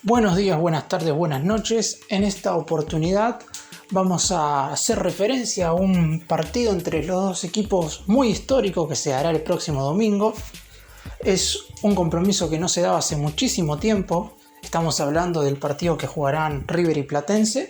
Buenos días, buenas tardes, buenas noches. En esta oportunidad vamos a hacer referencia a un partido entre los dos equipos muy histórico que se dará el próximo domingo. Es un compromiso que no se daba hace muchísimo tiempo. Estamos hablando del partido que jugarán River y Platense.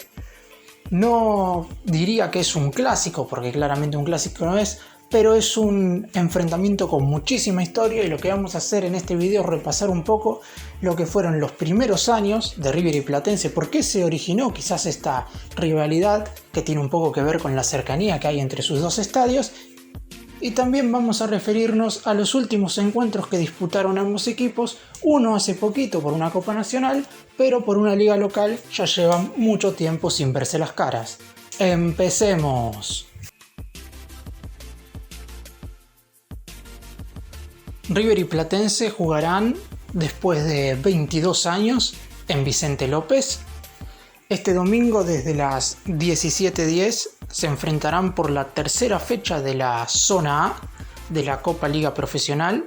No diría que es un clásico, porque claramente un clásico no es, pero es un enfrentamiento con muchísima historia y lo que vamos a hacer en este video es repasar un poco lo que fueron los primeros años de River y Platense, por qué se originó quizás esta rivalidad que tiene un poco que ver con la cercanía que hay entre sus dos estadios, y también vamos a referirnos a los últimos encuentros que disputaron ambos equipos, uno hace poquito por una Copa Nacional, pero por una liga local ya llevan mucho tiempo sin verse las caras. ¡Empecemos! River y Platense jugarán después de 22 años en Vicente López. Este domingo desde las 17:10 se enfrentarán por la tercera fecha de la Zona A de la Copa Liga Profesional.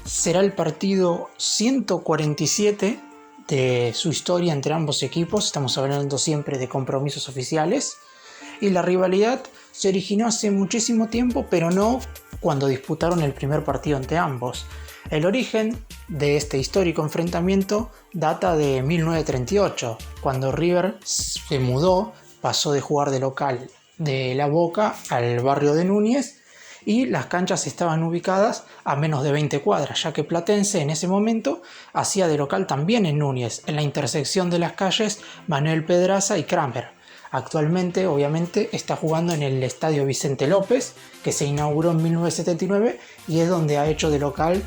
Será el partido 147 de su historia entre ambos equipos. Estamos hablando siempre de compromisos oficiales. Y la rivalidad se originó hace muchísimo tiempo, pero no cuando disputaron el primer partido ante ambos. El origen de este histórico enfrentamiento data de 1938, cuando River se mudó, pasó de jugar de local de La Boca al barrio de Núñez y las canchas estaban ubicadas a menos de 20 cuadras, ya que Platense en ese momento hacía de local también en Núñez, en la intersección de las calles Manuel Pedraza y Kramer. Actualmente, obviamente, está jugando en el Estadio Vicente López, que se inauguró en 1979 y es donde ha hecho de local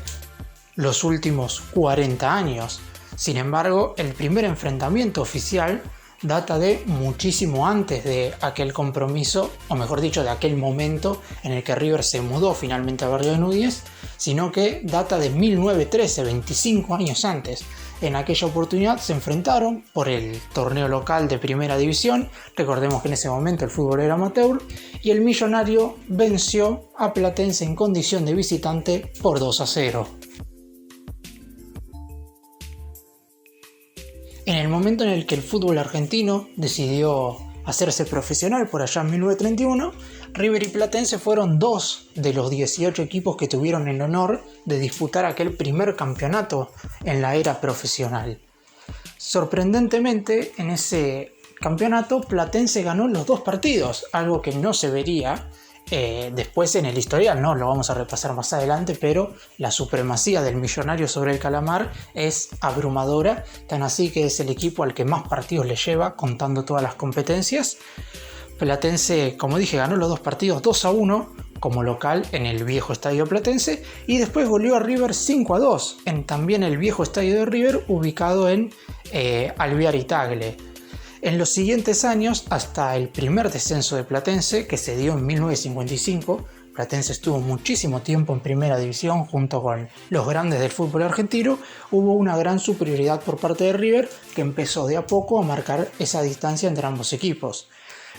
los últimos 40 años. Sin embargo, el primer enfrentamiento oficial data de muchísimo antes de aquel compromiso, o mejor dicho, de aquel momento en el que River se mudó finalmente al barrio de Núñez, sino que data de 1913, 25 años antes. En aquella oportunidad se enfrentaron por el torneo local de primera división, recordemos que en ese momento el fútbol era amateur, y el Millonario venció a Platense en condición de visitante por 2-0. En el momento en el que el fútbol argentino decidió hacerse profesional por allá en 1931, River y Platense fueron dos de los 18 equipos que tuvieron el honor de disputar aquel primer campeonato en la era profesional. Sorprendentemente, en ese campeonato Platense ganó los dos partidos, algo que no se vería después en el historial, no lo vamos a repasar más adelante, pero la supremacía del Millonario sobre el Calamar es abrumadora, tan así que es el equipo al que más partidos le lleva contando todas las competencias. Platense, como dije, ganó los dos partidos 2-1 como local en el viejo estadio platense y después goleó a River 5-2 en también el viejo estadio de River ubicado en Alvear y Tagle. En los siguientes años, hasta el primer descenso de Platense, que se dio en 1955, Platense estuvo muchísimo tiempo en primera división junto con los grandes del fútbol argentino, hubo una gran superioridad por parte de River que empezó de a poco a marcar esa distancia entre ambos equipos.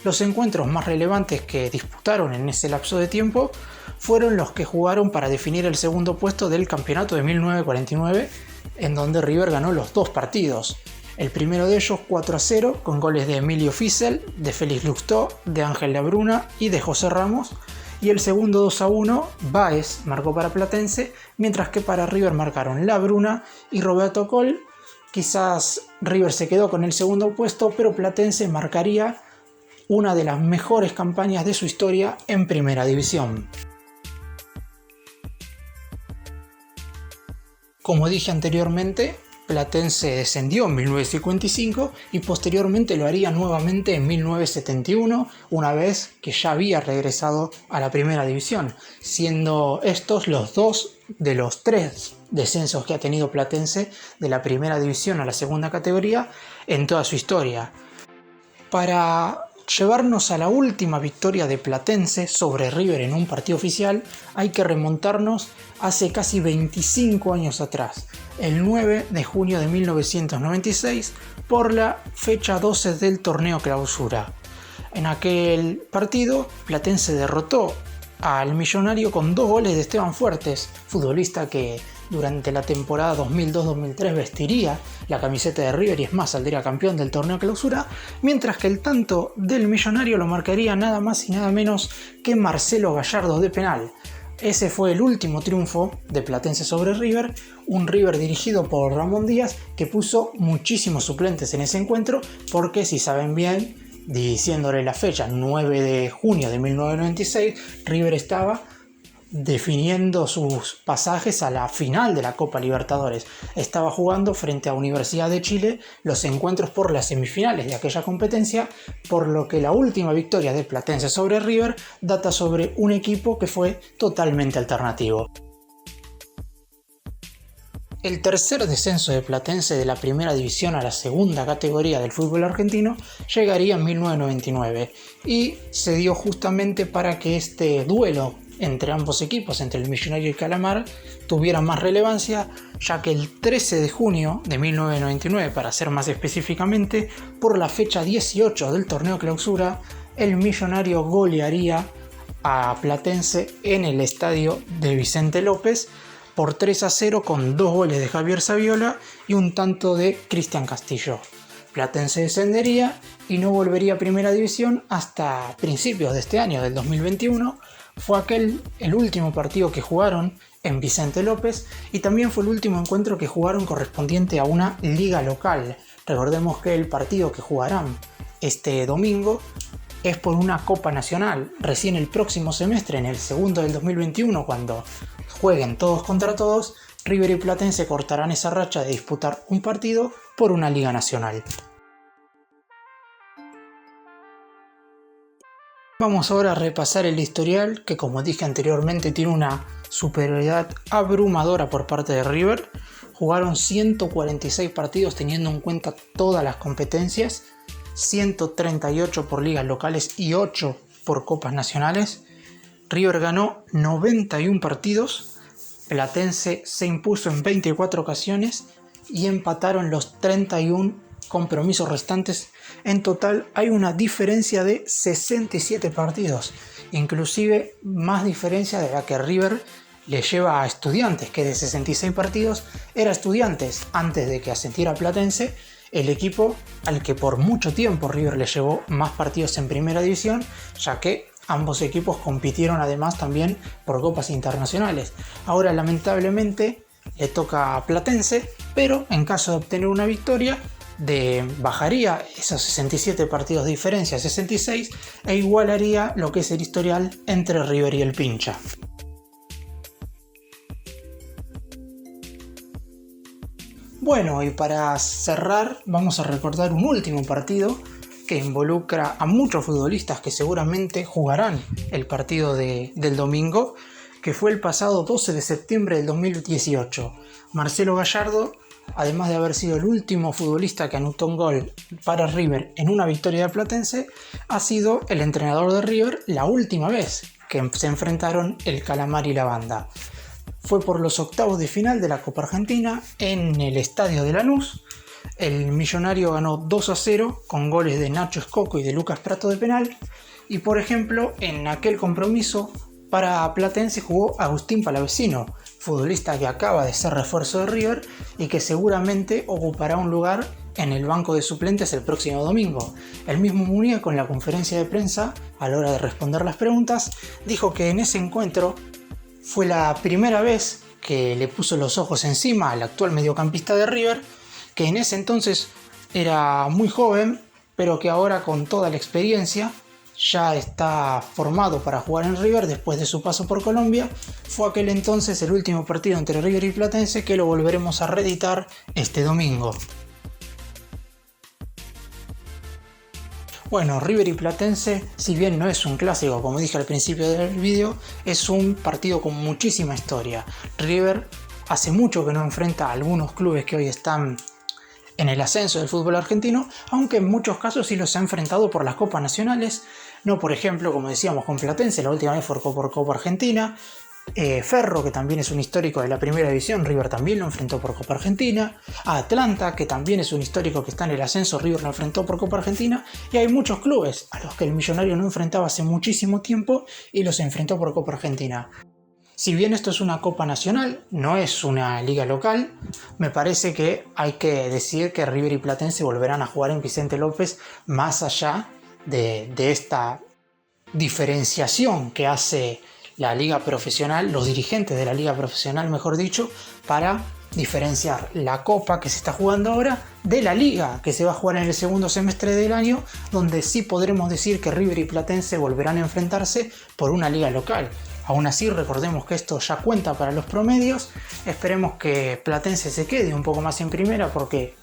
Los encuentros más relevantes que disputaron en ese lapso de tiempo fueron los que jugaron para definir el segundo puesto del campeonato de 1949, en donde River ganó los dos partidos. El primero de ellos 4-0 con goles de Emilio Fissel, de Félix Lustó, de Ángel Labruna y de José Ramos. Y el segundo 2-1, Báez marcó para Platense, mientras que para River marcaron Labruna y Roberto Coll. Quizás River se quedó con el segundo puesto, pero Platense marcaría una de las mejores campañas de su historia en primera división. Como dije anteriormente, Platense descendió en 1955 y posteriormente lo haría nuevamente en 1971, una vez que ya había regresado a la primera división, siendo estos los dos de los tres descensos que ha tenido Platense de la primera división a la segunda categoría en toda su historia. Para llevarnos a la última victoria de Platense sobre River en un partido oficial, hay que remontarnos hace casi 25 años atrás, el 9 de junio de 1996, por la fecha 12 del torneo clausura. En aquel partido, Platense derrotó al Millonario con 2 goles de Esteban Fuertes, futbolista que durante la temporada 2002-2003 vestiría la camiseta de River y es más, saldría campeón del torneo clausura, mientras que el tanto del millonario lo marcaría nada más y nada menos que Marcelo Gallardo de penal. Ese fue el último triunfo de Platense sobre River, un River dirigido por Ramón Díaz que puso muchísimos suplentes en ese encuentro porque, si saben bien, diciéndole la fecha 9 de junio de 1996, River estaba definiendo sus pasajes a la final de la Copa Libertadores. Estaba jugando frente a Universidad de Chile los encuentros por las semifinales de aquella competencia, por lo que la última victoria de Platense sobre River data sobre un equipo que fue totalmente alternativo. El tercer descenso de Platense de la primera división a la segunda categoría del fútbol argentino llegaría en 1999 y se dio justamente para que este duelo entre ambos equipos, entre el Millonario y Calamar, tuviera más relevancia, ya que el 13 de junio de 1999, para ser más específicamente, por la fecha 18 del torneo clausura, el Millonario golearía a Platense en el estadio de Vicente López por 3-0 con 2 goles de Javier Saviola y un tanto de Cristian Castillo. Platense descendería y no volvería a primera división hasta principios de este año, del 2021. Fue el último partido que jugaron en Vicente López y también fue el último encuentro que jugaron correspondiente a una liga local. Recordemos que el partido que jugarán este domingo es por una Copa Nacional. Recién el próximo semestre, en el segundo del 2021, cuando jueguen todos contra todos, River y Platense cortarán esa racha de disputar un partido por una liga nacional. Vamos ahora a repasar el historial que, como dije anteriormente, tiene una superioridad abrumadora por parte de River. Jugaron 146 partidos teniendo en cuenta todas las competencias, 138 por ligas locales y 8 por copas nacionales. River ganó 91 partidos, Platense se impuso en 24 ocasiones y empataron los 31 compromisos restantes. En total hay una diferencia de 67 partidos, inclusive más diferencia de la que River le lleva a Estudiantes, que de 66 partidos era Estudiantes antes de que ascendiera Platense, el equipo al que por mucho tiempo River le llevó más partidos en primera división, ya que ambos equipos compitieron además también por copas internacionales. Ahora lamentablemente le toca a Platense, pero en caso de obtener una victoria bajaría esos 67 partidos de diferencia a 66 e igualaría lo que es el historial entre River y el Pincha. Bueno, y para cerrar vamos a recordar un último partido que involucra a muchos futbolistas que seguramente jugarán el partido del domingo, que fue el pasado 12 de septiembre del 2018. Marcelo Gallardo, además de haber sido el último futbolista que anotó un gol para River en una victoria de Platense, ha sido el entrenador de River la última vez que se enfrentaron el Calamar y la Banda. Fue por los octavos de final de la Copa Argentina en el estadio de Lanús. El Millonario ganó 2-0 con goles de Nacho Escoco y de Lucas Prato de penal. Y por ejemplo, en aquel compromiso para Platense jugó Agustín Palavecino, futbolista que acaba de ser refuerzo de River y que seguramente ocupará un lugar en el banco de suplentes el próximo domingo. El mismo Muñeco, en la conferencia de prensa, a la hora de responder las preguntas, dijo que en ese encuentro fue la primera vez que le puso los ojos encima al actual mediocampista de River, que en ese entonces era muy joven, pero que ahora con toda la experiencia ya está formado para jugar en River después de su paso por Colombia. Fue aquel entonces el último partido entre River y Platense, que lo volveremos a reeditar este domingo. Bueno, River y Platense, si bien no es un clásico, como dije al principio del vídeo, es un partido con muchísima historia. River hace mucho que no enfrenta a algunos clubes que hoy están en el ascenso del fútbol argentino, aunque en muchos casos sí los ha enfrentado por las copas nacionales. No, por ejemplo, como decíamos con Platense, la última vez fue por Copa Argentina. Ferro, que también es un histórico de la primera división, River también lo enfrentó por Copa Argentina. A Atlanta, que también es un histórico que está en el ascenso, River lo enfrentó por Copa Argentina. Y hay muchos clubes a los que el Millonario no enfrentaba hace muchísimo tiempo y los enfrentó por Copa Argentina. Si bien esto es una Copa Nacional, no es una liga local, me parece que hay que decir que River y Platense volverán a jugar en Vicente López más allá de esta diferenciación que hace la liga profesional, los dirigentes de la liga profesional, mejor dicho, para diferenciar la Copa que se está jugando ahora de la liga que se va a jugar en el segundo semestre del año, donde sí podremos decir que River y Platense volverán a enfrentarse por una liga local. Aún así, recordemos que esto ya cuenta para los promedios. Esperemos que Platense se quede un poco más en primera, porque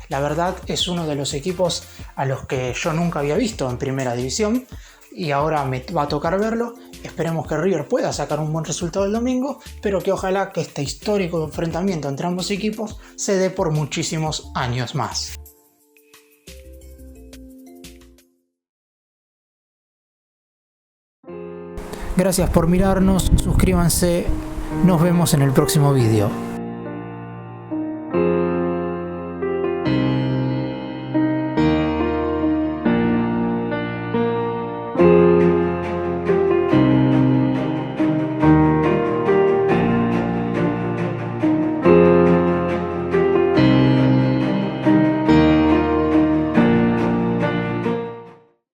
la verdad es uno de los equipos a los que yo nunca había visto en primera división y ahora me va a tocar verlo. Esperemos que River pueda sacar un buen resultado el domingo, pero que ojalá que este histórico enfrentamiento entre ambos equipos se dé por muchísimos años más. Gracias por mirarnos, suscríbanse, nos vemos en el próximo vídeo.